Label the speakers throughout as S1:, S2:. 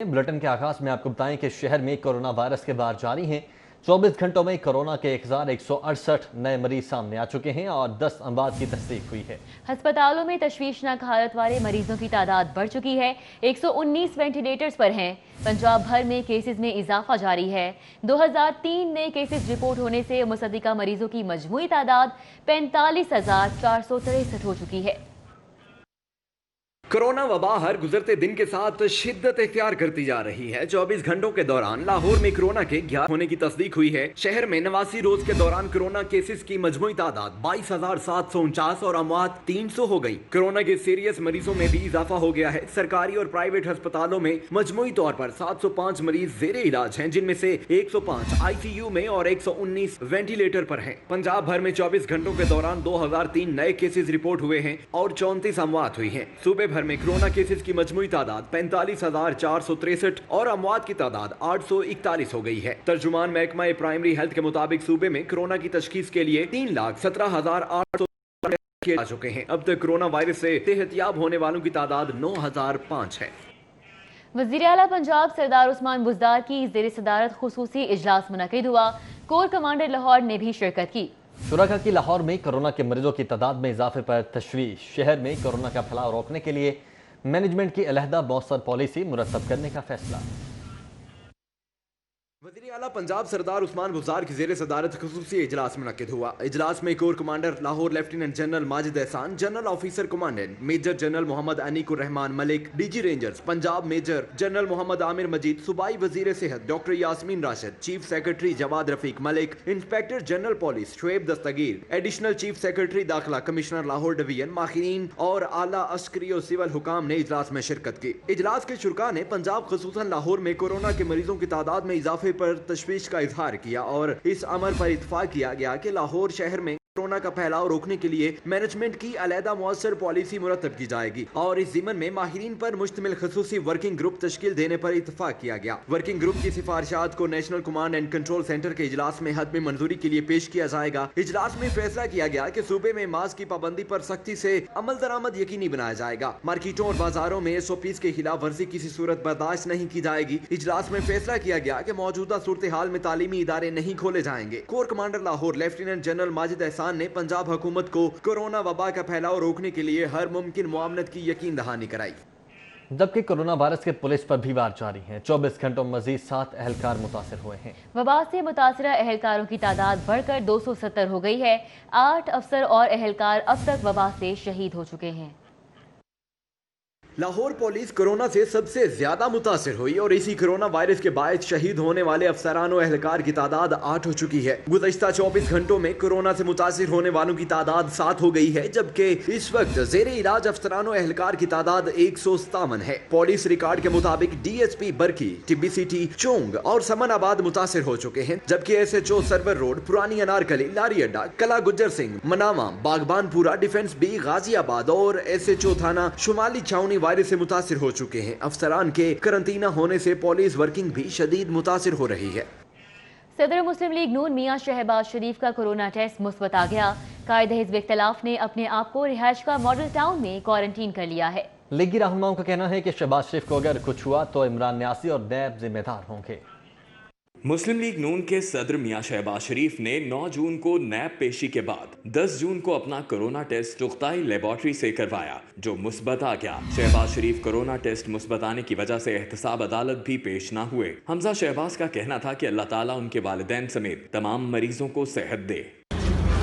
S1: Bulletin के आगाज में आपको बताएं कि शहर में कोरोना वायरस के बार जारी हैं। 24 घंटों में कोरोना के 1168 नए मरीज सामने आ चुके हैं और 10 अमवात की तस्दीक हुई है।
S2: अस्पतालों में तशवीशनाक हालत वाले मरीजों की तादाद बढ़ चुकी है। 119 वेंटिलेटर्स पर हैं। पंजाब भर में केसेस में इजाफा जारी है। 2003 नए केसेस रिपोर्ट होने से मुसद्दिका मरीजों की मजमूई तादाद 45,463 हो चुकी है।
S3: कोरोना वबा हर गुजरते दिन के साथ शिद्दत इख्तियार करती जा रही है। 24 घंटों के दौरान लाहौर में कोरोना के 11 होने की तस्दीक हुई है। शहर में 89 रोज के दौरान कोरोना केसेस की मजमूई तादाद 22,749 और अमवात 300 हो गई। कोरोना के सीरियस मरीजों में भी इजाफा हो गया है। सरकारी और प्राइवेट अस्पतालों में मजमूई तौर पर 705 मरीज जेरे इलाज हैं, जिनमें से 105 ICU में और 119 वेंटिलेटर पर हैं। पंजाब भर में 24 घंटों के दौरान 2003 नए केसेस रिपोर्ट हुए हैं और 34 अमवात हुई हैं। सूबे भर में कोरोना केसेस की मजमूई तादाद 45,463 और अमवात की तादाद 841 हो गई है। तर्जुमान महकमा प्राइमरी हेल्थ के मुताबिक सूबे में कोरोना की तशखीस के लिए 3,17,800 किए जा चुके हैं। अब तक कोरोना वायरस से सेहतयाब होने वालों की तादाद 9,005 है।
S2: वज़ीर आला पंजाब सरदार उस्मान बुज़दार की ज़ेर सदारत खुसूसी इजलास मुनक़िद हुआ। कोर कमांडर लाहौर ने भी शिरकत की।
S1: शुरा की लाहौर में कोरोना के मरीजों की तादाद में इजाफे पर तशवीश। शहर में कोरोना का फैलाव रोकने के लिए मैनेजमेंट की अलहदा मौसर पॉलिसी मुरतब करने का फैसला।
S3: वज़ीर आला पंजाब सरदार उस्मान बुज़दार की ज़ेर सदारत खुसूसी इजलास मुनक़िद हुआ। इजलास में core commander Lahore lieutenant general Majid Ehsan, general officer commandant major general Mohammad Aneequr Rahman Malik, DG rangers Punjab major general Mohammad Amir Majeed, सूबाई वज़ीर सेहत doctor Yasmeen Rashid, chief secretary Jawad Rafiq Malik, inspector general police Shoaib Dastgir, additional chief secretary दाखिला कमिश्नर लाहौर डिवीजन, माहिरीन और आला अस्करी और सिविल हुकाम ने इजलास में शिरकत की। इजलास के शुरका ने पंजाब खुसूसन लाहौर में कोरोना के मरीजों की तादाद में इजाफे पर तशवीश का इजहार किया और इस अमर पर इत्तफाक किया गया कि लाहौर शहर में कोरोना का फैलाव रोकने के लिए मैनेजमेंट की अलहदा मौसर पॉलिसी मुरतब की जाएगी और इस जिम्मन में माहिरीन पर मुश्तमिल खसूसी वर्किंग ग्रुप तश्कील देने पर इत्तफाक किया गया। वर्किंग ग्रुप की सिफारिशात को national command and control centre के इजलास में हतमी मंजूरी के लिए पेश किया जाएगा। इजलास में फैसला किया गया कि सूबे में मास्क की पाबंदी पर सख्ती से अमल दरामद यकीनी बनाया जाएगा। मार्केटों और बाजारों में SOPs के खिलाफ वर्जी किसी सूरत बर्दाश्त नहीं की जाएगी। इजलास में फैसला किया गया कि मौजूदा सूरत हाल में तालीमी इदारे नहीं खोले जाएंगे। Core commander Lahore lieutenant general Majid एहसान ने पंजाब हुकूमत को कोरोना वबा का फैलाव रोकने के लिए हर मुमकिन मुआवनत की यकीन दहानी कराई।
S1: जबकि कोरोना वायरस के पुलिस पर भी वार जारी है। 24 घंटों में मजीद 7 एहलकार मुतासिर हुए हैं।
S2: वबा से मुतासरा एहलकारों की तादाद बढ़कर 270 हो गई है। 8 अफसर और एहलकार अब तक वबा से शहीद हो चुके हैं।
S3: लाहौर पुलिस कोरोना से सबसे ज्यादा मुतासिर हुई और इसी कोरोना वायरस के बायस शहीद होने वाले अफसरान और एहलकार की तादाद 8 हो चुकी है। गुज़श्ता 24 घंटों में कोरोना से मुतासिर होने वालों की तादाद 7 हो गई है, जबकि इस वक्त जेरे इलाज अफसरान और एहलकार की तादाद 157 है। पुलिस रिकॉर्ड के मुताबिक DSP बरकी, TBCT चोंग और समनाबाद मुतासिर हो चुके हैं, जबकि SHO सरवर रोड, पुरानी अनारकली, लारी अड्डा, कला गुज्जर सिंह, मनावा, बागबानपुरा, डिफेंस B, गाजियाबाद और SHO थाना शुमाली छावनी वायरस से मुतासिर हो चुके हैं। अफसरान के करंटीना होने से पुलिस वर्किंग भी शदीद मुतासिर हो रही है।
S2: सदर मुस्लिम लीग नून मियां शहबाज शरीफ का कोरोना टेस्ट मुस्बत आ गया। कायदे हिज़्ब इख्तिलाफ ने अपने आप को रिहाइश का मॉडल टाउन में क्वारंटीन कर लिया है।
S1: लीगी रहनुमाओं का कहना है कि शहबाज शरीफ को अगर कुछ हुआ तो इमरान न्यासी और नैब जिम्मेदार होंगे।
S4: मुस्लिम लीग नून के सदर मियां शहबाज शरीफ ने 9 जून को नैब पेशी के बाद 10 जून को अपना कोरोना टेस्ट चुगताई लेबॉर्ट्री से करवाया, जो मुस्बत आ गया। शहबाज शरीफ कोरोना टेस्ट मुस्बत आने की वजह से एहतसाब अदालत भी पेश ना हुए। हमजा शहबाज का कहना था कि अल्लाह ताला उनके वालिदैन समेत तमाम मरीजों को सेहत दे।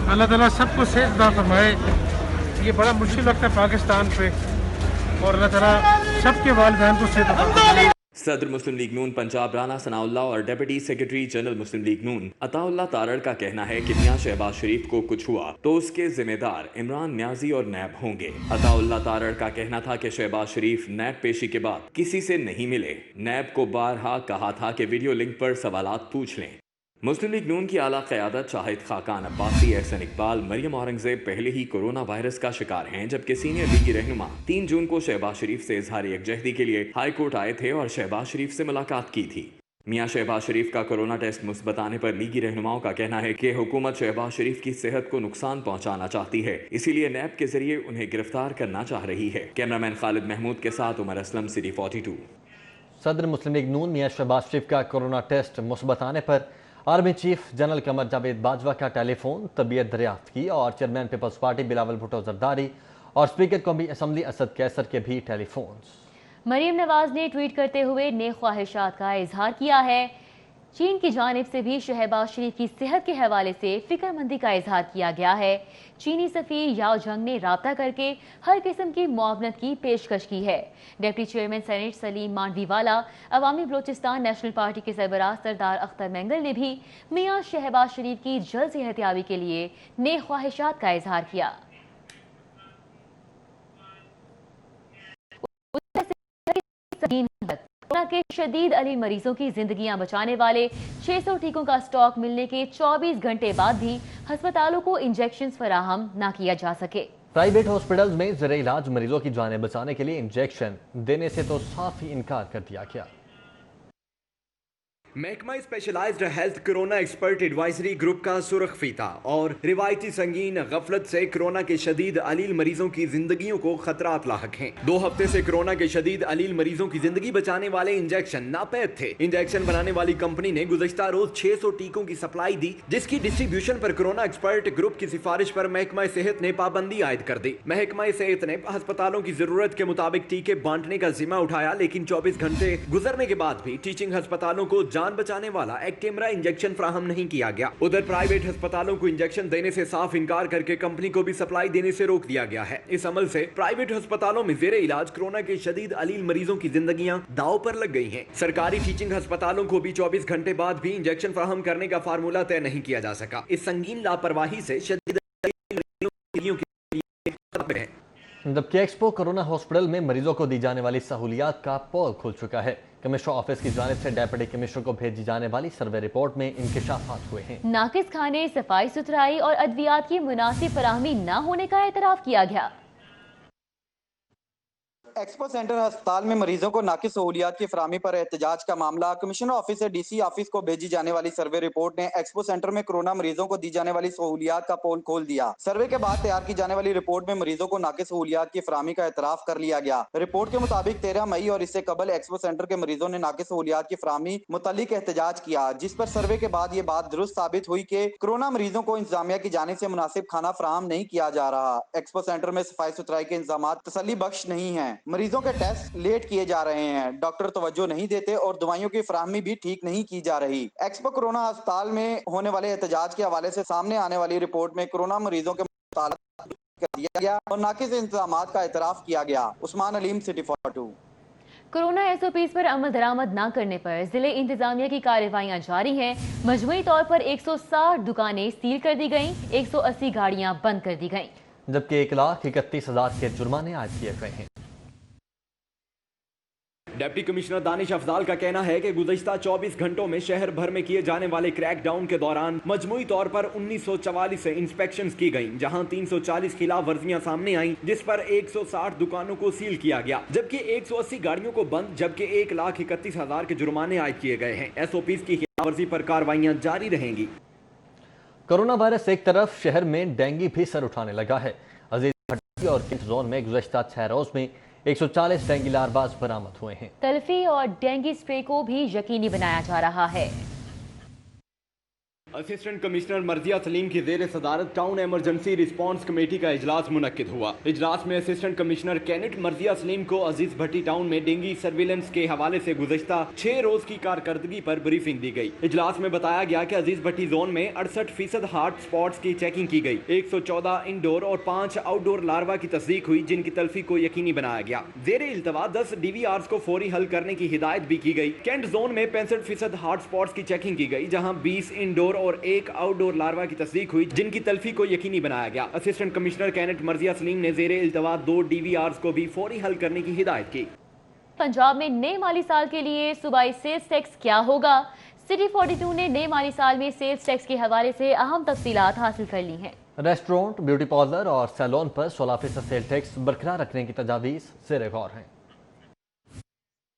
S5: अल्लाह ताला सबको सेहत अता फरमाए। ये बड़ा मुश्किल वक्त है पाकिस्तान पे और अल्लाह ताला सबके वालिदैन को सेहत अता फरमाए।
S4: सदर मुस्लिम लीग नून पंजाब राना सनाउल्लाह और डेप्यूटी सेक्रेटरी जनरल मुस्लिम लीग नून अताउल्लाह तारड़ का कहना है कि मियां शहबाज शरीफ को कुछ हुआ तो उसके जिम्मेदार इमरान न्याजी और नैब होंगे। अताउल्लाह तारड़ का कहना था कि शहबाज शरीफ नैब पेशी के बाद किसी से नहीं मिले। नैब को बारहा कहा था कि वीडियो लिंक पर सवालात पूछ लें। मुस्लिम लीग नून की आला क़यादत शाहिद खाकान अब्बासी, एहसन इकबाल, मरियम औरंगजेब पहले ही कोरोना वायरस का शिकार हैं, जबकि सीनियर लीगी रहनुमा 3 जून को शहबाज शरीफ से इजहार यकजहती के लिए हाई कोर्ट आए थे और शहबाज शरीफ से मुलाकात की थी। मियां शहबाज शरीफ का कोरोना टेस्ट मुस्बत आने पर लीगी रहनुमाओं का कहना है कि हुकूमत शहबाज शरीफ की सेहत को नुकसान पहुंचाना चाहती है, इसीलिए नैब के जरिए उन्हें गिरफ्तार करना चाह रही है। कैमरामैन खालिद महमूद के साथ उमर असलम, सिटी 42।
S1: सदर मुस्लिम लीग नून मियां शहबाज शरीफ का कोरोना टेस्ट मुस्बत आने पर army chief general Qamar Javed Bajwa का टेलीफोन तबीयत दरियाफ्त की और chairman people's party Bilawal Bhutto Zardari और स्पीकर कौमी असम्बली असद कैसर के भी टेलीफोन्स।
S2: मरीम नवाज ने ट्वीट करते हुए नेक ख्वाहिशात का इजहार किया है। चीन की जानिब से भी शहबाज शरीफ की सेहत के हवाले से फिक्रमंदी का इजहार किया गया है। चीनी सफीर याओ जंग ने राब्ता करके हर किस्म की मुआवनत की पेशकश की है। Deputy chairman senate Saleem Mandviwalla, Awami Balochistan national party के सरबराह सरदार अख्तर मेंगल ने भी मियां शहबाज शरीफ की जल्द सेहतियाबी के लिए नेक ख्वाहिशात का इजहार किया। कोरोना के शदीद अलील मरीजों की जिंदगियां बचाने वाले 600 टीकों का स्टॉक मिलने के 24 घंटे बाद भी अस्पतालों को इंजेक्शन फराहम न किया जा सके।
S1: प्राइवेट हॉस्पिटल्स में ज़र इलाज मरीजों की जानें बचाने के लिए इंजेक्शन देने से तो साफ ही इनकार कर दिया गया।
S3: महकमा specialized health corona expert advisory group का सुर्ख फीता और रिवायती संगीन गफलत से कोरोना के शदीद अलील मरीजों की जिंदगियों को खतरात लाहक हैं। 2 हफ्ते से कोरोना के शदीद अलील मरीजों की जिंदगी बचाने वाले इंजेक्शन नापैद थे। इंजेक्शन बनाने वाली कंपनी ने गुज़श्ता रोज 600 टीकों की सप्लाई दी, जिसकी डिस्ट्रीब्यूशन पर कोरोना एक्सपर्ट ग्रुप की सिफारिश पर महकमा सेहत ने पाबंदी आयद कर दी। महकमा सेहत ने अस्पतालों की जरूरत के मुताबिक टीके बांटने का जिम्मा उठाया, लेकिन 24 घंटे गुजरने के बाद भी टीचिंग अस्पतालों को जान बचाने वाला एक्टेमरा इंजेक्शन फराहम नहीं किया गया। उधर प्राइवेट अस्पतालों को इंजेक्शन देने से साफ इनकार करके कंपनी को भी सप्लाई देने से रोक दिया गया है। इस अमल से प्राइवेट अस्पतालों में जेरे इलाज कोरोना के शदीद अलील मरीजों की जिंदगियां दांव पर लग गई हैं। सरकारी टीचिंग अस्पतालों को भी 24 घंटे बाद भी इंजेक्शन फराहम करने का फार्मूला तय नहीं किया जा सका। इस संगीन लापरवाही से शदीद मरीजों की
S1: जबकि एक्सपो कोरोना हॉस्पिटल में मरीजों को दी जाने वाली सहूलियात का पोल खुल चुका है। कमिश्नर ऑफिस की जानिब से डेप्यूटी कमिश्नर को भेजी जाने वाली सर्वे रिपोर्ट में इंकशाफात हुए हैं।
S2: नाकिस खाने, सफाई सुथराई और अद्वियात की मुनासिब फराहमी न होने का एतराफ किया गया।
S6: एक्सपो सेंटर अस्पताल में मरीजों को नाकिस सहूलियात की फराहमी पर एहतजाज का मामला। कमिश्नर ऑफिस से डीसी ऑफिस को भेजी जाने वाली सर्वे रिपोर्ट ने एक्सपो सेंटर में कोरोना मरीजों को दी जाने वाली सहूलियात का पोल खोल दिया। सर्वे के बाद तैयार की जाने वाली रिपोर्ट में मरीजों को नाकिस सहूलियात की फराहमी का एतराफ कर लिया गया। रिपोर्ट के मुताबिक 13 मई और इससे कबल एक्सपो सेंटर के मरीजों ने नाकिस सहूलियात की फराहमी मुतालिक एहतजाज किया, जिस पर सर्वे के बाद ये बात दुरुस्त साबित हुई कि कोरोना मरीजों को इंतजामिया की जानिब से मुनासिब खाना फराहम नहीं किया जा रहा। एक्सपो सेंटर में सफाई सुथराई के इंतजाम तसल्ली बख्श नहीं है। मरीजों के टेस्ट लेट किए जा रहे हैं, डॉक्टर तवज्जो नहीं देते और दवाइयों की फराहमी भी ठीक नहीं की जा रही। एक्सपो कोरोना अस्पताल में होने वाले एहतजाज के हवाले से सामने आने वाली रिपोर्ट में कोरोना मरीजों के मुतालिक कर दिया गया और नाकिस इंतजामात का एतराफ किया गया। Usman Aleem, city 42।
S2: Corona SOPs पर अमल दरामद न करने पर जिले इंतजामिया की कार्रवाइयां जारी हैं। मजमूई तौर पर 160 दुकानें सील कर दी गईं, 180 गाड़ियां बंद कर दी गईं,
S1: जबकि 1,31,000 के जुर्माने आयद किए गए हैं।
S3: डिप्टी कमिश्नर दानिश अफजाल का कहना है कि गुज़श्ता 24 घंटों में शहर भर में किए जाने वाले क्रैकडाउन के दौरान मजमूई तौर पर 1944 से इंस्पेक्शंस की गईं, जहां 340 खिलाफ वर्जियां सामने आईं, जिस पर 160 दुकानों को सील किया गया, जबकि 180 गाड़ियों को बंद, जबकि 1,31,000 के जुर्माने आयद किए गए हैं। एसओपीज की खिलाफ वर्जी पर कार्रवाइयां जारी रहेंगी।
S1: कोरोना वायरस एक तरफ शहर में डेंगू भी सर उठाने लगा है। अजीज भट्टी और किंट जोन में गुज़श्ता 6 रोज में 140 डेंगू लारबाज बरामद हुए हैं।
S2: तल्फी और डेंगू स्प्रे को भी यकीनी बनाया जा रहा है।
S3: असिस्टेंट कमिश्नर मर्जिया सलीम की जेर सदारत टाउन एमरजेंसी रिस्पांस कमेटी का इजलास मुनक्किद हुआ। इजलास में असिस्टेंट कमिश्नर कैनेट मर्जिया सलीम को अजीज भट्टी टाउन में डेंगू सर्विलेंस के हवाले से गुज़श्ता 6 रोज की कारकर्दगी पर ब्रीफिंग दी गई। इजलास में बताया गया कि अजीज भट्टी जोन में 68% हॉट स्पॉट्स की चेकिंग की गई, 114 इंडोर और 5 आउटडोर लार्वा की तस्दीक हुई, जिनकी तल्फी को यकीनी बनाया गया। जेर इल्तवा 10 DVRs को फौरी हल करने की हिदायत भी की गई। कैंट जोन में 65% हॉट स्पॉट्स की चेकिंग की गई, जहाँ 20 इंडोर और 1 आउटडोर लार्वा की तस्दीक हुई, जिनकी तल्फी को यकीनी बनाया गया। असिस्टेंट कमिश्नर कैनेट मर्जिया सलीम ने जेरे इल्तवा 2 DVRs को भी फौरी हल करने की हिदायत की।
S2: पंजाब में नए माली साल के लिए सूबाई सेल्स टैक्स क्या होगा? सिटी 42 ने नए माली साल में सेल्स टैक्स के हवाले से अहम तफसीलात हासिल कर ली हैं।
S1: रेस्टोरेंट, ब्यूटी पार्लर और सैलून पर 16% सेल टैक्स बरकरार रखने की तजावीज़ ज़ेर गौर हैं।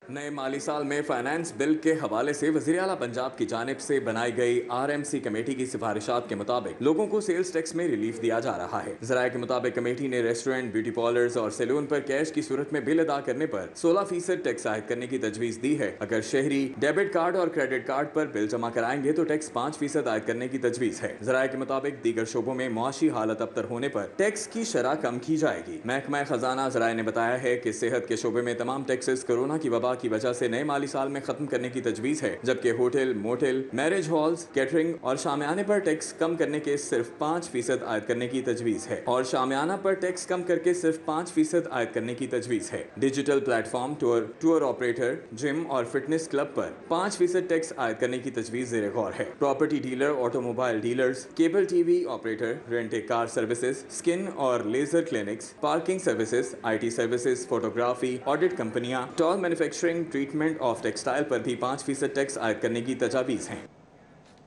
S4: नए माली साल में फाइनेंस बिल के हवाले से वज़ीर आला पंजाब की जानिब से बनाई गई RMC कमेटी की सिफारिशात के मुताबिक लोगों को सेल्स टैक्स में रिलीफ दिया जा रहा है। ज़राए के मुताबिक कमेटी ने रेस्टोरेंट, ब्यूटी पार्लर्स और सैलून पर कैश की सूरत में बिल अदा करने पर 16% टैक्स आयद करने की तजवीज़ दी है। अगर शहरी डेबिट कार्ड और क्रेडिट कार्ड पर बिल जमा कराएंगे तो टैक्स 5% आयद करने की तजवीज़ है। ज़राए के मुताबिक दीगर शोबों में मुआशी हालत अबतर होने पर टैक्स की शरह कम की जाएगी। महकमा खजाना ज़राए ने बताया है कि सेहत के शोबे में तमाम टैक्सेस कोरोना की वबा की वजह से नए माली साल में खत्म करने की तजवीज़ है, जबकि hotel, motel, marriage halls, catering और शामियाने पर टैक्स कम करने के सिर्फ 5% आयद करने की तजवीज़ है और शामियाना पर टैक्स कम करके सिर्फ 5% आयद करने की तजवीज़ है। Digital platform, tour operator, gym और फिटनेस क्लब पर 5% टैक्स आयद करने की तजवीज़ ज़ेरे गौर है। Property dealer, automobile dealers, cable TV operator, rent a car services, skin और laser clinics, parking services, IT services, photography, audit कंपनियां, toll manufacturing, treatment of textile पर भी 5% टैक्स आयद करने की तजावीज़ हैं।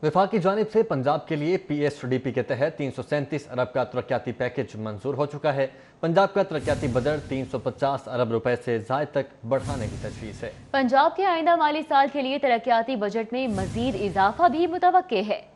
S1: वफाक की जानिब से पंजाब के लिए PSDP के तहत 337 अरब का तरक्याती पैकेज मंजूर हो चुका है। पंजाब का तरक्याती बजट 350 अरब रुपए से ज़ायद तक बढ़ाने की तजवीज़ है।
S2: पंजाब के आइंदा माली साल के लिए तरक्याती बजट में मजीद इजाफा भी मुतवक्के है।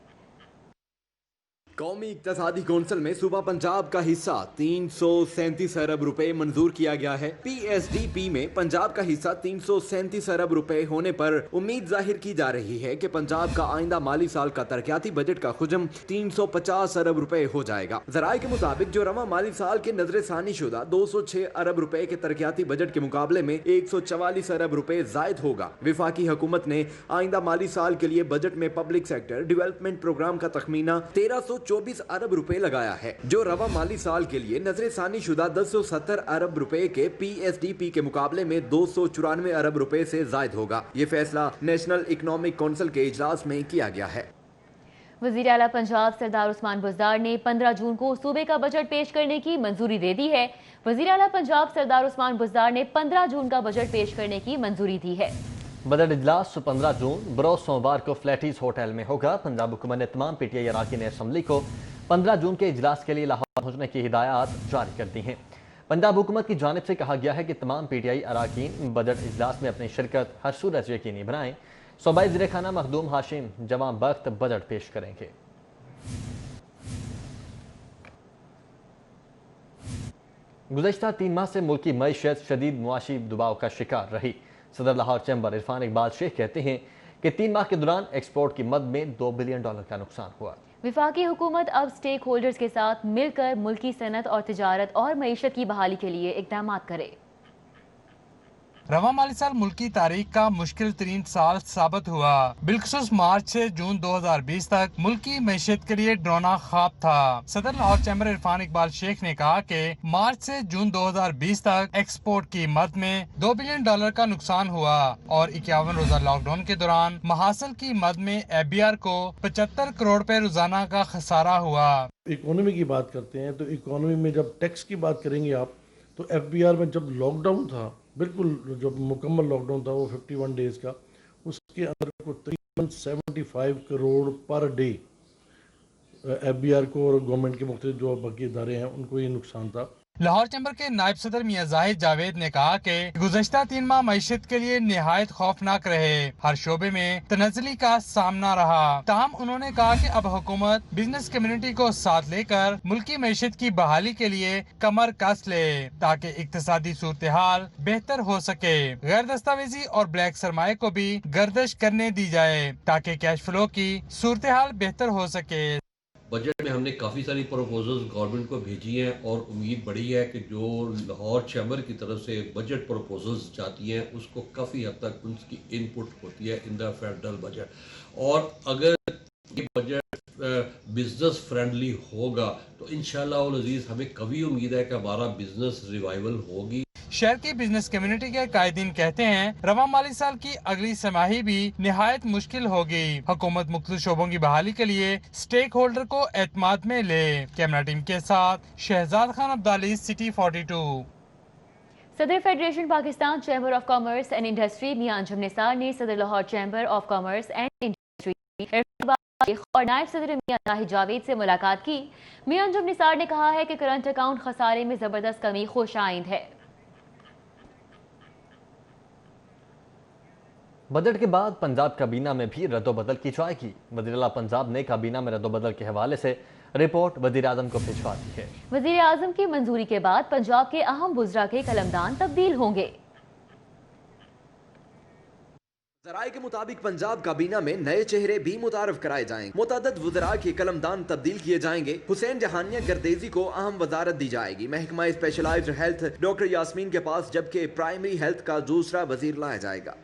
S3: कौमी इक्तसादी कौंसिल में सूबा पंजाब का हिस्सा 337 अरब रुपए मंजूर किया गया है। PSDP में पंजाब का हिस्सा 337 अरब रुपए होने पर उम्मीद जाहिर की जा रही है कि पंजाब का आइंदा माली साल का तरक्याती बजट का हुजम 350 अरब रुपए हो जाएगा। ज़राए के मुताबिक जो रवा माली साल के नजर सानी शुदा 206 अरब रुपए के तरक्याती बजट के मुकाबले में 144 अरब रुपए जायद होगा। विफाकी हुकूमत ने आइंदा माली साल के लिए बजट में पब्लिक सेक्टर डेवलपमेंट प्रोग्राम का तखमीना 1324 अरब रुपए लगाया है, जो रवा माली साल के लिए नजर सानी शुदा 1070 अरब रुपए के PSDP के मुकाबले में 294 अरब रुपए से जायद होगा। ये फैसला नेशनल इकोनॉमिक काउंसिल के इजलास में किया गया है।
S2: वज़ीर आला पंजाब सरदार उस्मान बुज़दार ने 15 जून को सूबे का बजट पेश करने की मंजूरी दे दी है। वज़ीर आला पंजाब सरदार उस्मान बुज़दार ने 15 जून का बजट पेश करने की मंजूरी दी है।
S1: बजट इजलास 15 जून बरोज सोमवार को फ्लैटीज होटल में होगा। पंजाब हुकूमत ने तमाम PTI अराकीन असम्बली को 15 जून के इजलास के लिए लाहौर पहुंचने की हिदायत जारी कर दी हैं। पंजाब हुकूमत की जानिब से कहा गया है कि तमाम PTI अराकीन बजट इजलास में अपनी शिरकत हर सूरत यकीनी बनाएं। सूबाई ज़ीर खाना मखदूम हाशिम जवां वक्त बजट पेश करेंगे। गुज़श्ता 3 माह से मुल्की मईशत शदीद मुआशी दबाव का शिकार रही। सदर लाहौर चैम्बर इरफान इकबाल शेख कहते हैं कि 3 माह के दौरान एक्सपोर्ट की मद में $2 बिलियन का नुकसान हुआ।
S2: विफाकी हुकूमत अब स्टेक होल्डर्स के साथ मिलकर मुल्की सनत और तिजारत और मईशत की बहाली के लिए इक़दाम करे।
S7: रवा माली साल मुल्की तारीख का मुश्किल तरीन साल साबित हुआ। बिलखुसूस मार्च से जून 2020 तक मुल्की मैशियत के लिए डरावना ख्वाब था। सदर लाहौर चैम्बर इरफान इकबाल शेख ने कहा कि मार्च से जून 2020 तक एक्सपोर्ट की मद में $2 बिलियन का नुकसान हुआ और 51 रोजा लॉकडाउन के दौरान महासल की मद में FBR को 75 करोड़ रुपए रोजाना का खसारा हुआ।
S5: इकोनॉमी की बात करते हैं तो इकोनॉमी में जब टैक्स की बात करेंगे आप तो FBR में जब लॉकडाउन था, बिल्कुल जब मुकम्मल लॉकडाउन था वो 51 डेज का, उसके अंदर को तकरीबन 75 करोड़ पर डे FBR को और गवर्नमेंट के मुख्तलिफ जो बाकी इदारे हैं उनको ये नुकसान था।
S7: लाहौर चैम्बर के नायब सदर मियां जाहिद जावेद ने कहा कि गुज़श्ता 3 माह मईशत के लिए निहायत खौफनाक रहे। हर शोबे में तनज़्ज़ुली का सामना रहा। ताहम उन्होंने कहा कि अब हुकूमत बिजनेस कम्युनिटी को साथ लेकर मुल्की मईशत की बहाली के लिए कमर कस ले ताकि इक्तिसादी सूरत हाल बेहतर हो सके। गैर दस्तावेजी और ब्लैक सरमाए को भी गर्दिश करने दी जाए ताकि कैश फ्लो की सूरत हाल बेहतर हो सके।
S8: बजट में हमने काफ़ी सारी प्रपोजल्स गवर्नमेंट को भेजी हैं और उम्मीद बड़ी है कि जो लाहौर चैम्बर की तरफ से बजट प्रपोजल्स जाती हैं उसको काफ़ी हद तक उसकी इनपुट होती है इन द फेडरल बजट। और अगर ये बजट बिजनेस फ्रेंडली होगा तो इंशाअल्लाह अल अजीज़ हमें कभी उम्मीद है कि हमारा बिजनेस रिवाइवल होगी।
S7: शहर की बिजनेस कम्युनिटी के कायदीन कहते हैं रवा माली साल की अगली समाही भी निहायत मुश्किल होगी। हुकूमत मुख्तलिफ शोबों की बहाली के लिए स्टेक होल्डर को एतमाद में ले। कैमरा टीम के साथ शहजाद खान अब्दाली, सिटी 42।
S2: सदर federation Pakistan chamber of commerce and industry Mian Anjum Nisar ने सदर Lahore chamber of commerce and industry और नायब सदर मियां जाहिद जावेद से मुलाकात की। मियां अंजुम निसार ने कहा है कि करंट अकाउंट खसारे में जबरदस्त कमी खुश आइंद है।
S1: बजट के बाद पंजाब काबीना में भी रद्दोबदल की जाएगी। वज़ीर-ए-आला पंजाब ने काबीना में रद्दोबदल के हवाले से रिपोर्ट वज़ीर-ए-आज़म को भिजवा दी है।
S2: वज़ीर-ए-आज़म की मंजूरी के बाद पंजाब के अहम वुज़रा के कलमदान तब्दील होंगे।
S3: ज़राए के मुताबिक पंजाब काबीना में नए चेहरे भी मुतारफ कराए जाएंगे। मुतअद्दिद वज़रा के कलमदान तब्दील किए जाएंगे। हुसैन जहानिया गर्देजी को अहम वजारत दी जाएगी। महकमा स्पेशलाइज्ड हेल्थ डॉक्टर यास्मीन के पास, जबकि प्राइमरी हेल्थ का दूसरा वजीर लाया जाएगा।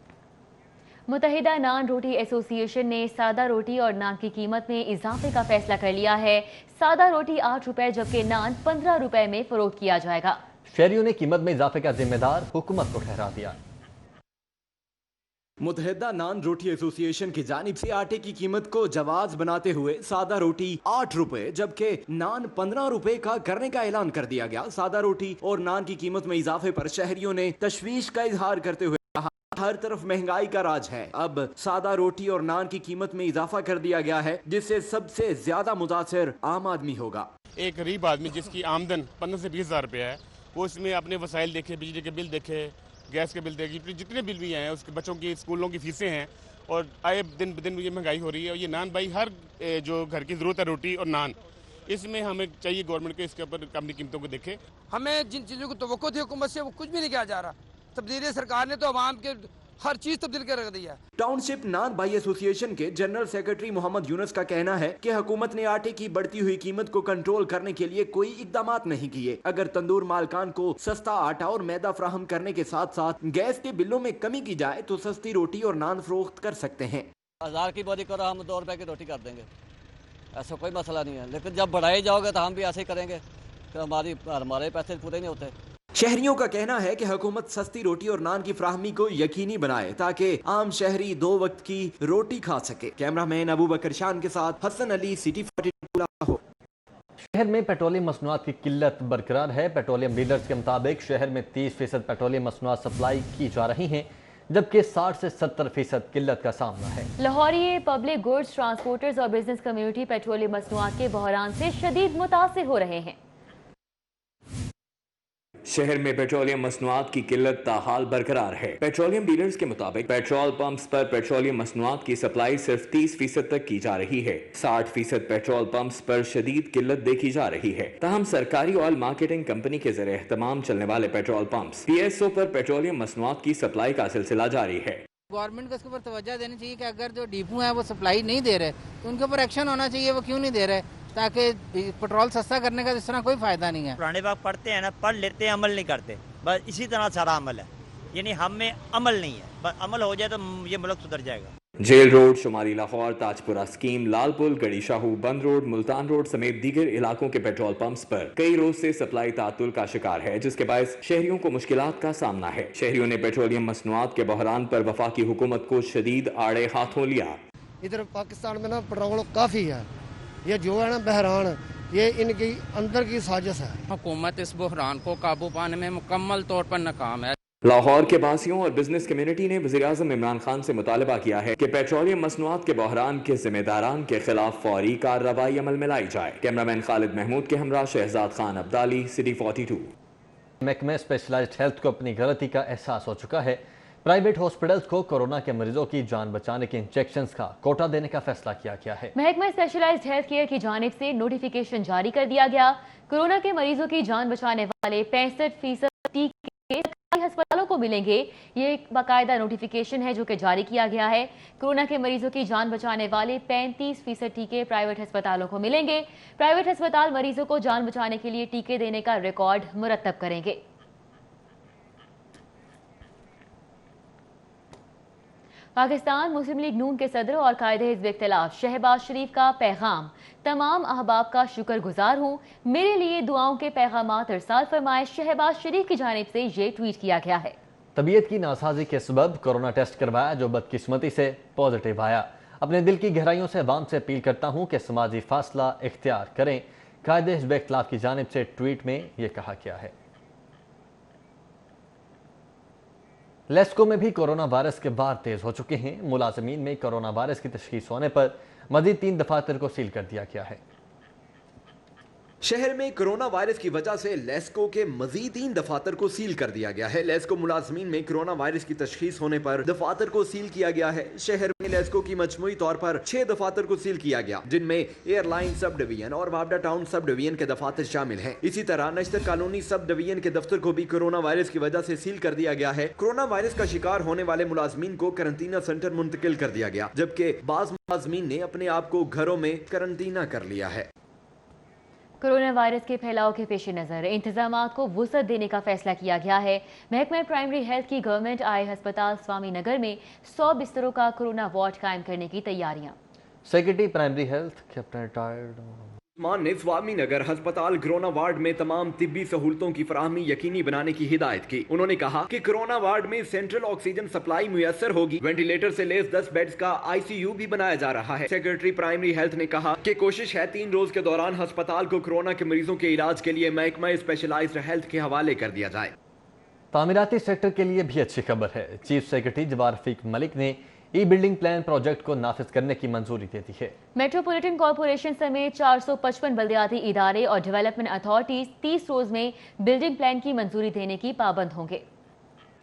S2: मुत्तहिदा नान रोटी एसोसिएशन ने सादा रोटी और नान की कीमत में इजाफे का फैसला कर लिया है। सादा रोटी 8 रुपए जबकि नान 15 रुपए में फरोख्त किया जाएगा।
S1: शहरियों ने कीमत में इजाफे का जिम्मेदार हुकूमत को ठहरा दिया।
S3: मुत्तहिदा नान रोटी एसोसिएशन की जानिब से आटे की कीमत को जवाज बनाते हुए सादा रोटी 8 रुपए जबकि नान 15 रुपए का करने का ऐलान कर दिया गया। सादा रोटी और नान की कीमत में इजाफे पर शहरियों ने तशवीश का इजहार करते हुए कहा, हर तरफ महंगाई का राज है। अब सादा रोटी और नान की कीमत में इजाफा कर दिया गया है, जिससे सबसे ज्यादा मुतासिर आम आदमी होगा।
S9: एक गरीब आदमी जिसकी आमदन 15 से 20 हज़ार रुपया है, वो इसमें अपने वसाइल देखे, बिजली के बिल देखे, गैस के बिल देगी, जितने बिल भी हैं, उसके बच्चों की स्कूलों की फीसें हैं, और आए दिन ब दिन ये महंगाई हो रही है। और ये नान भाई हर जो घर की ज़रूरत है रोटी और नान, इसमें हमें चाहिए गवर्नमेंट के इसके ऊपर अपनी कीमतों को देखे।
S10: हमें जिन चीज़ों को तवक्को थी हुकूमत से, वो कुछ भी नहीं किया जा रहा। तब्दीली सरकार ने तो अवाम के हर चीज तब्दील कर रख दी है।
S3: टाउनशिप नान भाई एसोसिएशन के जनरल सेक्रेटरी मोहम्मद यूनुस का कहना है कि हुकूमत ने आटे की बढ़ती हुई कीमत को कंट्रोल करने के लिए कोई इकदामात नहीं किए। अगर तंदूर मालकान को सस्ता आटा और मैदा फराहम करने के साथ साथ गैस के बिलों में कमी की जाए तो सस्ती रोटी और नान फरोख्त कर सकते हैं।
S11: 1000 की बोरी करो, हम 2 रुपए की रोटी कर देंगे, ऐसा कोई मसला नहीं है। लेकिन जब बढ़ाए जाओगे तो हम भी ऐसे ही करेंगे कि हमारे पैसे पूरे नहीं होते।
S3: शहरियों का कहना है कि हुकूमत सस्ती रोटी और नान की फ्राहमी को यकीनी बनाए ताकि आम शहरी 2 वक्त की रोटी खा सके। कैमरामैन अबू बकर शान के साथ हसन अली, सिटी 42 लाहौर।
S1: शहर में पेट्रोलियम मसनूआत की किल्लत बरकरार है। पेट्रोलियम डीलर्स के मुताबिक शहर में 30% पेट्रोलियम मसनूआत सप्लाई की जा रही हैं, जबकि 60 से 70% किल्लत का सामना है।
S2: लाहौरी पब्लिक गुड्स ट्रांसपोर्टर्स और बिजनेस कम्युनिटी पेट्रोलियम मसनूआत के बहरान से शदीद मुतासिर हो रहे हैं।
S4: शहर में पेट्रोलियम मसनूआत की किल्लत ताहाल बरकरार है। पेट्रोलियम डीलर्स के मुताबिक पेट्रोल पंप्स पर पेट्रोलियम मसनूआत की सप्लाई सिर्फ 30% तक की जा रही है। 60% पेट्रोल पंप्स पर शदीद किल्लत देखी जा रही है। ताहम सरकारी ऑयल मार्केटिंग कंपनी के ज़रिए एहतमाम चलने वाले पेट्रोल पंप्स PSO पर पेट्रोलियम मसनूआत की सप्लाई का सिलसिला जारी है।
S12: गवर्नमेंट को इसके ऊपर तवज्जो देनी चाहिए कि अगर जो डिपो है वो सप्लाई नहीं दे रहे तो उनके ऊपर एक्शन होना चाहिए। वो क्यों नहीं दे रहे, ताकि पेट्रोल सस्ता करने का इस तरह कोई फायदा नहीं है।
S13: पुराने बाग पढ़ते हैं ना, पढ़ लेते हैं, अमल नहीं करते, बस इसी तरह सारा अमल है। यानी हम में अमल नहीं है, बस अमल हो जाए तो ये मुल्क सुधर जाएगा।
S4: जेल रोड, शुमारी लाहौर, ताजपुरा स्कीम, लालपुल, गड़ी शाहू, बंद रोड, मुल्तान रोड समेत दीगर इलाकों के पेट्रोल पंप्स पर कई रोज से सप्लाई तातुल का शिकार है, जिसके बायस शहरियों को मुश्किलात का सामना है। शहरियों ने पेट्रोलियम मसनूआत के बहरान पर वफाकी हुकूमत को शदीद आड़े हाथों लिया।
S14: इधर पाकिस्तान में ना पेट्रोल काफी है, ये जो है ना बहरान, ये इनकी अंदर की साजिश है।
S15: हुकूमत इस बहरान को काबू पाने में मुकम्मल तौर पर नाकाम है।
S4: लाहौर के बासियों और बिजनेस कम्युनिटी ने वज़ीर-ए-आज़म इमरान खान से मुतालबा किया है कि पेट्रोलियम मसनूआत के बहरान के जिम्मेदारान के खिलाफ फौरी कार्रवाई अमल में लाई जाए। कैमरामैन खालिद महमूद के हमरा शहजाद खान अब्दाली, सिटी 42।
S1: महकमे स्पेशलाइज्ड हेल्थ को अपनी गलती का एहसास हो चुका है। प्राइवेट हॉस्पिटल्स को कोरोना के मरीजों की जान बचाने के इंजेक्शंस का कोटा देने का फैसला किया गया है।
S2: महकमा स्पेशलाइज्ड हेल्थ केयर की जानिब से नोटिफिकेशन जारी कर दिया गया। कोरोना के मरीजों की जान बचाने वाले 65% टीके अस्पतालों को मिलेंगे। ये एक बाकायदा नोटिफिकेशन है जो कि जारी किया गया है। कोरोना के मरीजों की जान बचाने वाले 35% टीके प्राइवेट अस्पतालों को मिलेंगे। प्राइवेट अस्पताल मरीजों को जान बचाने के लिए टीके देने का रिकॉर्ड मुरतब करेंगे। पाकिस्तान मुस्लिम लीग नून के सदर और कायदे हिज़्ब इख्तिलाफ शहबाज शरीफ का पैगाम, तमाम अहबाब का शुक्रगुजार हूँ, मेरे लिए दुआओं के पैगामात इरसाल फरमाए। शहबाज शरीफ की जानिब से ये ट्वीट किया गया है।
S1: तबीयत की नासाजी के सबब कोरोना टेस्ट करवाया जो बदकिस्मती से पॉजिटिव आया। अपने दिल की गहराइयों से अवाम से अपील करता हूँ कि समाजी फासला इख्तियार करें। कायदे हिज़्ब इख्तिलाफ की जानिब से ट्वीट में ये कहा गया है। लेस्को में भी कोरोना वायरस के बार तेज हो चुके हैं। मुलाजमीन में कोरोना वायरस की तशखीस होने पर मजीद 3 दफातर को सील कर दिया गया है।
S3: शहर में कोरोना वायरस की वजह से लेस्को के मजीद 3 दफातर को सील कर दिया गया है। लेस्को मुलाजमीन में कोरोना वायरस की तशखीस होने पर दफातर को सील किया गया है। शहर में लेस्को की मजमूई तौर पर 6 दफातर को सील किया गया, जिनमें एयरलाइन सब डिवीजन और वावडा टाउन सब डिवीजन के दफातर शामिल हैं। इसी तरह नश्तर कॉलोनी सब डिवीजन के दफ्तर को भी कोरोना वायरस की वजह से सील कर दिया गया है। कोरोना वायरस का शिकार होने वाले मुलाजमीन को करंटीना सेंटर मुंतकिल कर दिया गया, जबकि बाज मुलाजमीन ने अपने आप को घरों में करंटीना कर लिया है।
S2: कोरोना वायरस के फैलाव के पेश नज़र इंतजामात को वुसअत देने का फैसला किया गया है। महकमा प्राइमरी हेल्थ की गवर्नमेंट आई अस्पताल स्वामी नगर में 100 बिस्तरों का कोरोना वार्ड कायम करने की तैयारियां।
S1: Secretary primary health captain retired
S3: मान ने स्वामी नगर अस्पताल कोरोना वार्ड में तमाम तिब्बी सहूलतों की फराहमी यकीनी बनाने की हिदायत की। उन्होंने कहा कि कोरोना वार्ड में सेंट्रल ऑक्सीजन सप्लाई मुयस्सर होगी। वेंटिलेटर से लेस 10 बेड्स का ICU भी बनाया जा रहा है। सेक्रेटरी प्राइमरी हेल्थ ने कहा कि कोशिश है 3 रोज के दौरान अस्पताल को कोरोना के मरीजों के इलाज के लिए महकमा स्पेशलाइज्ड हेल्थ के हवाले कर दिया जाए।
S1: तामीराती सेक्टर के लिए भी अच्छी खबर है। चीफ सेक्रेटरी जवार रफीक मलिक ने ई बिल्डिंग प्लान प्रोजेक्ट को नाफिज करने की मंजूरी दे दी है।
S2: मेट्रोपॉलिटन कॉरपोरेशन समेत 455 बल्दियाती इदारे और डेवलपमेंट अथॉरिटीज 30 रोज में बिल्डिंग प्लान की मंजूरी देने की पाबंद होंगे।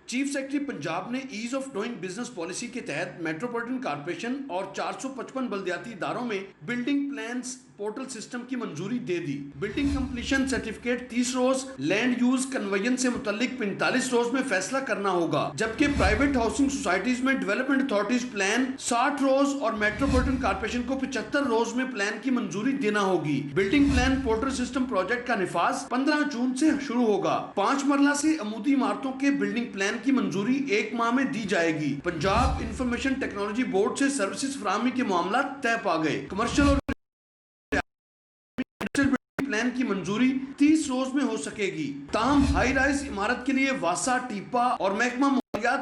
S16: चीफ सेक्रेटरी पंजाब ने ease of doing business policy के तहत मेट्रोपॉलिटन कॉर्पोरेशन और 455 बल्दियाती इदारों में बिल्डिंग प्लान्स पोर्टल सिस्टम की मंजूरी दे दी। बिल्डिंग कंप्लीशन सर्टिफिकेट 30 रोज, लैंड यूज कन्वेयंस से मुतल्लिक 45 रोज में फैसला करना होगा, जबकि प्राइवेट हाउसिंग सोसाइटीज में डेवलपमेंट अथॉरिटीज प्लान 60 रोज और मेट्रोपॉलिटन कॉर्पोरेशन को 75 रोज में प्लान की मंजूरी देना होगी। Building plan portal system project का निफाज 15 जून से शुरू होगा। 5 मरला से अमूदी इमारतों के बिल्डिंग प्लान की मंजूरी 1 माह में दी जाएगी। पंजाब इंफॉर्मेशन टेक्नोलॉजी बोर्ड से सर्विसेज फराहमी के मामला तय पा गए। कमर्शियल और प्लान की मंजूरी 30 रोज में हो सकेगी। ताहम हाई राइज इमारत के लिए वासा, टीपा और महकमा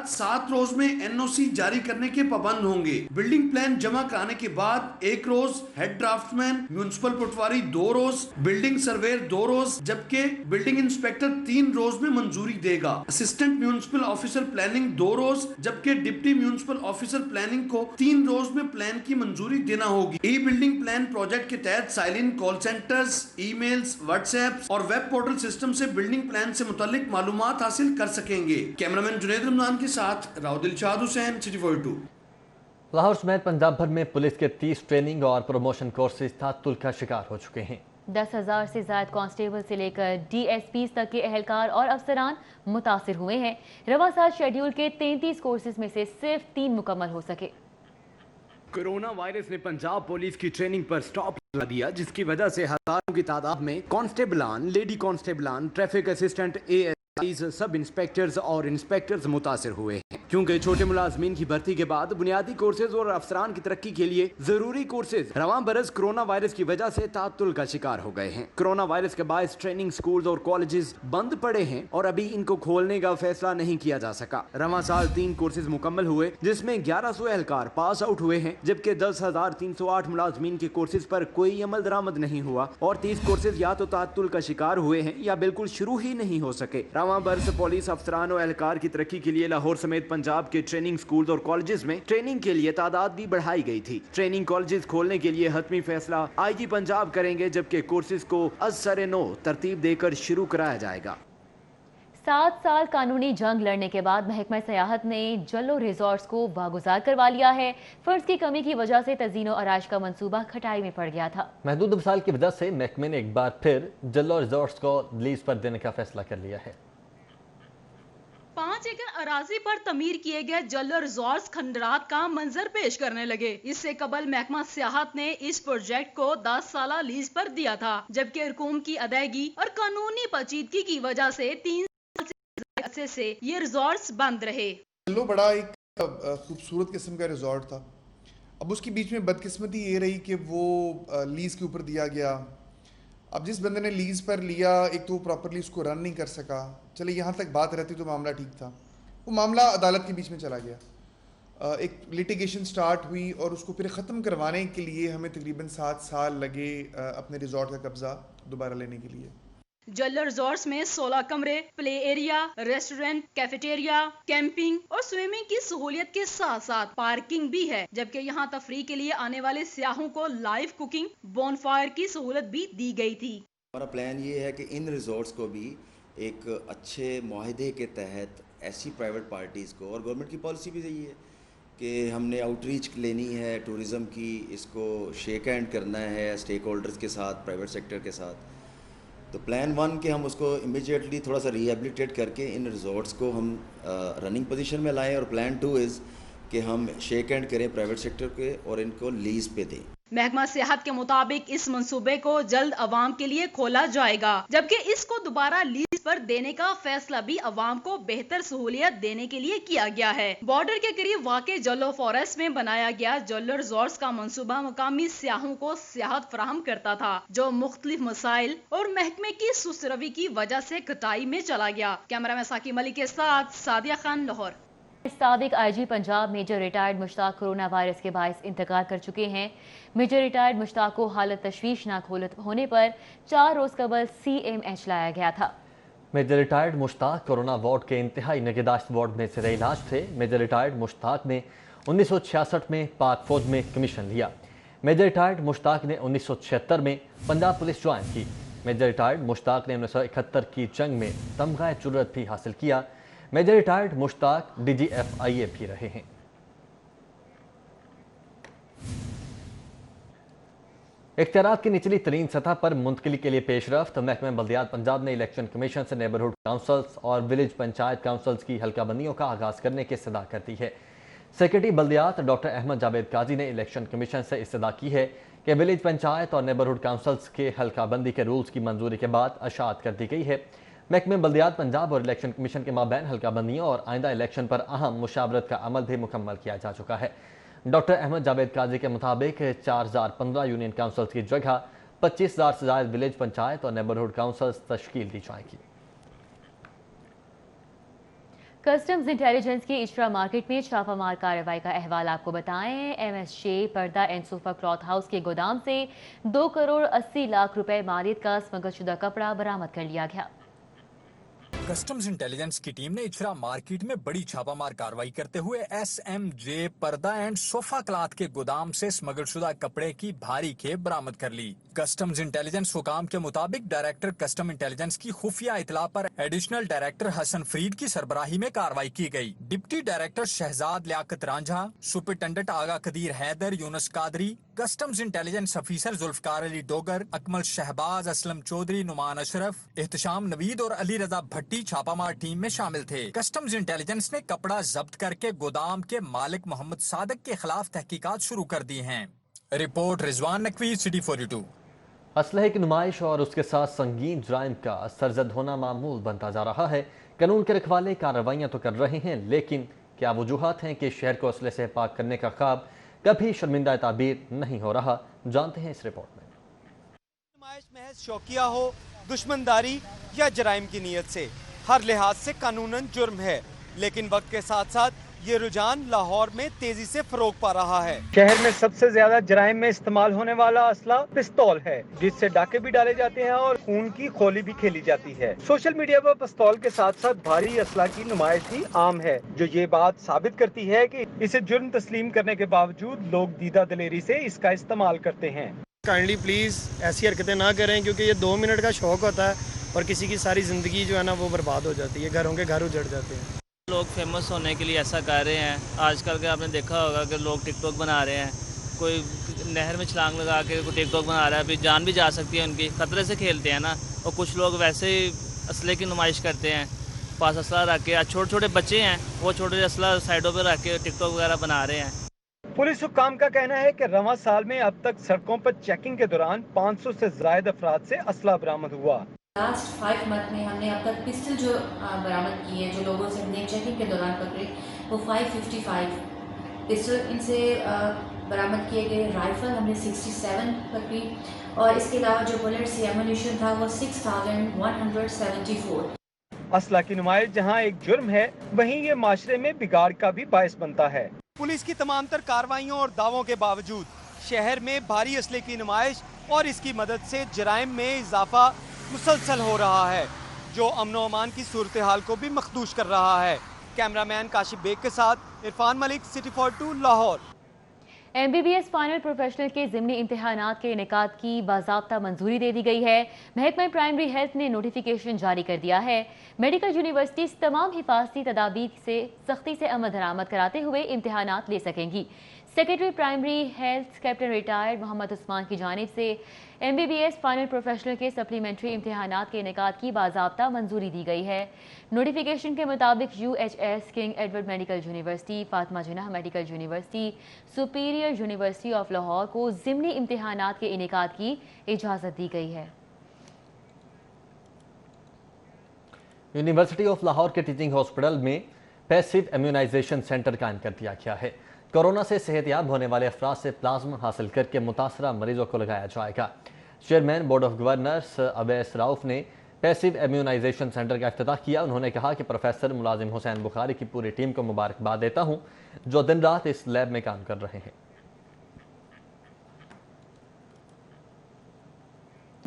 S16: 7 रोज में NOC जारी करने के पाबंद होंगे। बिल्डिंग प्लान जमा कराने के बाद 1 रोज, हेड ड्राफ्टमैन म्युनिसिपल पटवारी 2 रोज, बिल्डिंग सर्वेयर 2 रोज, जबकि बिल्डिंग इंस्पेक्टर 3 रोज में मंजूरी देगा। असिस्टेंट म्युनिसिपल ऑफिसर प्लानिंग 2 रोज, जबकि डिप्टी म्युनिसिपल ऑफिसर प्लानिंग को 3 रोज में प्लान की मंजूरी देना होगी। ई बिल्डिंग प्लान प्रोजेक्ट के तहत साइलिन कॉल सेंटर्स, ईमेल्स, व्हाट्सएप और वेब पोर्टल सिस्टम से बिल्डिंग प्लान से मुतालिक मालूमात हासिल कर सकेंगे। कैमरामैन जुनैद रमजान के साथ राव दिलशाद हुसैन, सिटी 42।
S1: लाहौर समेत पंजाब भर में पुलिस के 30 ट्रेनिंग और प्रमोशन कोर्सेज तातुल का शिकार हो चुके हैं।
S2: 10,000 से ज्यादा कांस्टेबल से लेकर DSPs तक के एहलकार और अफसरान मुतासिर हुए हैं। रवा साल शेड्यूल के 33 कोर्सेज में से सिर्फ 3 मुकम्मल हो सके।
S3: कोरोना वायरस ने पंजाब पुलिस की ट्रेनिंग पर स्टॉप लगा दिया, जिसकी वजह से हजारों की तादाद में कांस्टेबलान, लेडी कांस्टेबलान, ट्रैफिक असिस्टेंट, सब इंस्पेक्टर्स और इंस्पेक्टर्स मुतासिर हुए हैं, क्योंकि छोटे मुलाजमीन की भर्ती के बाद बुनियादी कोर्सेज और अफसरान की तरक्की के लिए जरूरी कोर्सेज रवां बरस कोरोना वायरस की वजह से तातुल का शिकार हो गए हैं। कोरोना वायरस के बायस ट्रेनिंग स्कूल्स और कॉलेजेस बंद पड़े हैं और अभी इनको खोलने का फैसला नहीं किया जा सका। रवां साल 3 कोर्सेज मुकम्मल हुए, जिसमें 1100 एहलकार पास आउट हुए हैं, जबकि 10,308 मुलाजमीन के कोर्सेज पर कोई अमल दरामद नहीं हुआ और 30 कोर्सेज या तो तातुल का शिकार हुए हैं या बिल्कुल शुरू ही नहीं हो सके। रवां बरस पुलिस अफसरान और एहलकार की तरक्की के लिए लाहौर समेत पंजाब के ट्रेनिंग स्कूल और कॉलेजेस में ट्रेनिंग के लिए तादाद भी बढ़ाई गई थी। ट्रेनिंग कॉलेजेस खोलने के लिए हतमी फैसला IG पंजाब करेंगे, जबकि कोर्सेज को अज़-सर-ए-नौ तरतीब देकर शुरू कराया जाएगा।
S2: 7 साल कानूनी जंग लड़ने के बाद महकमा सयाहत ने जल्लो रिजॉर्ट्स को वागुजार करवा लिया है। फंड्स की कमी की वजह से तज़ीनो आराइश का मंसूबा खटाई में पड़ गया था।
S1: महदूद वसाइल की वजह से महकमे ने एक बार फिर जल्लो रिजॉर्ट्स को लीज पर देने का फैसला कर लिया है।
S17: 5 एकड़ अराजी पर तमीर किए गए जल्लो रिजॉर्ट्स खंडरात का मंजर पेश करने लगे। इससे कबल महकमा सियाहत ने इस प्रोजेक्ट को 10 साल लीज पर दिया था, जबकि रकूम की अदायगी और कानूनी पेचीदगी की वजह से 3 साल से ये रिजॉर्ट्स बंद रहे।
S18: जल्लो बड़ा एक खूबसूरत किस्म का रिजॉर्ट था। अब उसकी बीच में बदकिस्मती ये रही कि वो लीज के ऊपर दिया गया। अब जिस बंदे ने लीज पर लिया, एक तो प्रॉपरली उसको रन नहीं कर सका। चले यहाँ तक बात रहती तो मामला ठीक था, वो मामला अदालत के बीच में चला गया। एक लिटिगेशन स्टार्ट हुई और उसको फिर ख़त्म करवाने के लिए हमें तकरीबन 7 साल लगे अपने रिजॉर्ट का कब्जा दोबारा लेने के लिए।
S17: जल्लो रिजॉर्ट्स में 16 कमरे, play area, restaurant, cafeteria, camping और स्विमिंग की सहूलियत के साथ साथ पार्किंग भी है, जबकि यहाँ तफरीह के लिए आने वाले सियाहों को लाइव कुकिंग, बोनफायर की सहूलत भी दी गई थी।
S19: ہمارا پلان یہ ہے کہ ان ریزورٹس کو بھی ایک اچھے معاہدے کے تحت ایسی پرائیویٹ پارٹیز کو، اور گورنمنٹ کی پالیسی بھی یہی ہے کہ ہم نے آؤٹ ریچ لینی ہے ٹورزم کی، اس کو شیک ہینڈ کرنا ہے اسٹیک ہولڈرز کے ساتھ، پرائیویٹ سیکٹر کے ساتھ. تو پلان 1 کہ ہم اس کو امیجیٹلی تھوڑا سا ریہیبلیٹیٹ کر کے ان ریزورٹس کو ہم رننگ پوزیشن میں لائیں، اور پلان 2 از کہ ہم شیک ہینڈ کریں پرائیویٹ سیکٹر کے اور ان کو لیز پہ دیں.
S17: محکمہ سیاحت کے مطابق اس منصوبے کو جلد عوام کے لیے کھولا جائے گا، جبکہ اس کو دوبارہ لیز پر دینے کا فیصلہ بھی عوام کو بہتر سہولیت دینے کے لیے کیا گیا ہے. بارڈر کے قریب واقع جلو فارسٹ میں بنایا گیا جلو ریزورٹس کا منصوبہ مقامی سیاحوں کو سیاحت فراہم کرتا تھا، جو مختلف مسائل اور محکمے کی سست روی کی وجہ سے کٹائی میں چلا گیا. کیمرہ مین ساکی ملک کے ساتھ سعدیہ خان، لاہور.
S2: سابق آئی جی پنجاب میجر ریٹائرڈ مشتاق کورونا وائرس کے باعث انتقال کر چکے ہیں. میجر ریٹائرڈ مشتاق کو حالت تشویشناک ہونے پر 4 روز قبل CMH لایا گیا تھا.
S1: میجر ریٹائرڈ مشتاق کورونا وارڈ کے انتہائی نگہداشت وارڈ میں زیر علاج تھے. میجر ریٹائرڈ مشتاق نے 1966 میں پاک فوج میں کمیشن لیا. میجر ریٹائرڈ مشتاق نے 1976 میں پنجاب پولیس جوائن کی. میجر ریٹائرڈ مشتاق نے 1971 کی جنگ میں تمغہ جرت بھی حاصل کیا. میجر ریٹائرڈ مشتاق DGFIA بھی رہے ہیں. اختیارات کی نچلی ترین سطح پر منتقلی کے لیے پیش رفت. محکمہ بلدیات پنجاب نے الیکشن کمیشن سے نیبرہڈ کونسلز اور ولیج پنچایت کونسلز کی حلقہ بندیوں کا آغاز کرنے کی استدعا کر دی ہے. سیکرٹری بلدیات ڈاکٹر احمد جاوید قاضی نے الیکشن کمیشن سے استدعا کی ہے کہ ولیج پنچایت اور نیبرہڈ کونسلز کے حلقہ بندی کے رولز کی منظوری کے بعد اشاعت کر دی گئی ہے. محکمہ بلدیات پنجاب اور الیکشن کمیشن کے مابین حلقہ بندیوں اور آئندہ الیکشن پر اہم مشاورت کا عمل بھی مکمل کیا جا چکا ہے. ڈاکٹر احمد جاوید قاضی کے مطابق 4015 یونین کونسلز کی جگہ 25,000 سے زائد ولیج پنچایت اور نیبرہڈ کونسلز تشکیل دی جائیں گی.
S2: کسٹمز انٹیلیجنس کی اجرا مارکیٹ میں چھاپہ مار کارروائی کا احوال آپ کو بتائیں. MSJ پردہ اینڈ صوفہ کلاتھ ہاؤس کے گودام سے 2 کروڑ 80 لاکھ روپے مالیت کا اسمگل شدہ کپڑا برآمد کر لیا گیا.
S20: کسٹمز انٹیلیجنس کی ٹیم نے اچھرا مارکیٹ میں بڑی چھاپہ مار کارروائی کرتے ہوئے SMJ پردہ اینڈ صوفہ کلاتھ کے گودام سے اسمگل شدہ کپڑے کی بھاری کھیپ برآمد کر لی. کسٹمز انٹیلیجنس حکام کے مطابق ڈائریکٹر کسٹم انٹیلیجنس کی خفیہ اطلاع پر ایڈیشنل ڈائریکٹر حسن فرید کی سربراہی میں کارروائی کی گئی. Deputy director Shahzad Liaqat Ranjha, superintendent Agha Qadeer Haider, Younis Qadri, customs intelligence officer Zulfiqar Ali Dogar, Akmal Shehbaz, Aslam Chaudhry, Noman Ashraf, Ehtisham Naveed اور علی رضا بھٹی چھاپہ مار ٹیم میں شامل تھے. کسٹمز انٹیلیجنس نے کپڑا ضبط کر کے گودام کے مالک محمد صادق کے خلاف تحقیقات شروع کر دی ہیں. رپورٹ رضوان نقوی، City 42.
S1: اسلحے کی نمائش اور اس کے ساتھ سنگین جرائم کا سرزد ہونا معمول بنتا جا رہا ہے. قانون کے رکھوالے کارروائیاں تو کر رہے ہیں، لیکن کیا وجوہات ہیں کہ شہر کو اسلحے سے پاک کرنے کا خواب کبھی شرمندہ تعبیر نہیں ہو رہا؟ جانتے ہیں اس رپورٹ میں.
S21: نمائش محض شوقیہ ہو، دشمنداری یا جرائم کی نیت سے، ہر لحاظ سے قانوناً جرم ہے، لیکن وقت کے ساتھ ساتھ یہ رجحان لاہور میں تیزی سے فروغ پا رہا ہے.
S22: شہر میں سب سے زیادہ جرائم میں استعمال ہونے والا اسلحہ پستول ہے، جس سے ڈاکے بھی ڈالے جاتے ہیں اور خون کی کھولی بھی کھیلی جاتی ہے. سوشل میڈیا پر پستول کے ساتھ ساتھ بھاری اسلحہ کی نمائش بھی عام ہے، جو یہ بات ثابت کرتی ہے کہ اسے جرم تسلیم کرنے کے باوجود لوگ دیدہ دلیری سے اس کا استعمال کرتے ہیں.
S23: کائنڈلی پلیز ایسی حرکتیں نہ کریں، کیونکہ یہ 2 منٹ کا شوق ہوتا ہے اور کسی کی ساری زندگی جو ہے نا وہ برباد ہو جاتی ہے، گھروں کے گھر اجڑ جاتے ہیں.
S24: لوگ فیمس ہونے کے لیے ایسا کر رہے ہیں. آج کل کے آپ نے دیکھا ہوگا کہ لوگ ٹک ٹاک بنا رہے ہیں، کوئی نہر میں چھلانگ لگا کے کوئی ٹک ٹاک بنا رہا ہے، پھر جان بھی جا سکتی ہے ان کی، خطرے سے کھیلتے ہیں نا. اور کچھ لوگ ویسے ہی اسلحے کی نمائش کرتے ہیں، پاس اسلحہ رکھ کے. چھوٹے چھوٹے بچے ہیں، وہ چھوٹے اسلحہ سائڈوں پہ رکھ کے ٹک ٹاک وغیرہ بنا رہے ہیں.
S22: پولیس حکام کا کہنا ہے کہ رواں سال میں اب تک سڑکوں پر چیکنگ کے دوران 500 سے زائد افراد سے اسلحہ برآمد ہوا.
S25: لاسٹ 5 منتھ میں ہم نے اب تک پسٹل جو برآمد کی ہے، جو لوگوں سے ہم نے چیکنگ کے دوران پکڑے، وہ 555 پسٹل ان سے برآمد کیے گئے. رائفل ہم نے 67 پکڑی، اور اس کے علاوہ جو بلٹس یا ایمونیشن تھا وہ 6174.
S22: اسلحہ کی نمائش جہاں ایک جرم ہے، وہیں یہ معاشرے میں بگاڑ کا بھی باعث بنتا ہے.
S21: پولیس کی تمام تر کارروائیوں اور دعووں کے باوجود شہر میں بھاری اسلحے کی نمائش اور اس کی مدد سے جرائم میں اضافہ مسلسل ہو رہا ہے، جو امن و امان کی صورتحال کو بھی مخدوش کر رہا ہے. کیمرہ مین کاشف بیگ کے ساتھ عرفان ملک، City 42 Lahore.
S2: MBBS final professional के ज़िमनी इम्तिहानात के इनेकाद की बाज़ाब्ता मंजूरी दे दी गई है। महकमा प्राइमरी हेल्थ ने नोटिफिकेशन जारी कर दिया है। मेडिकल यूनिवर्सिटीज़ तमाम हिफाजती तदाबीर से सख्ती से अमल दरामद कराते हुए इम्तिहानात ले सकेंगी। Secretary primary health captain retired Mohammad Usman की जानिब से MBBS फाइनल प्रोफेशनल के सप्लीमेंट्री इम्तिहानात के इनेकाद की बाज़ाब्ता मंजूरी दी गई है। नोटिफिकेशन के मुताबिक UHS, king Edward medical university, Fatima Jinnah medical university, superior university of Lahore को ज़िमनी इम्तिहानात के इनेकाद की इजाज़त दी गई है।
S1: यूनिवर्सिटी ऑफ लाहौर के टीचिंग हॉस्पिटल में पैसिव इम्यूनाइजेशन सेंटर कायम कर दिया गया है। कोरोना से सेहतयाब होने वाले अफराद से प्लाज्मा हासिल करके मुतासरा मरीजों को लगाया जाएगा। Chairman board of governors Awais Rauf ने पैसिव इम्यूनाइजेशन सेंटर का इफ्तिताह किया। उन्होंने कहा कि प्रोफेसर मुलाजिम हुसैन बुखारी की पूरी टीम को मुबारकबाद देता हूँ जो दिन रात इस लैब में काम कर रहे हैं।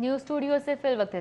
S2: न्यूज़ स्टूडियो से फिल वक्त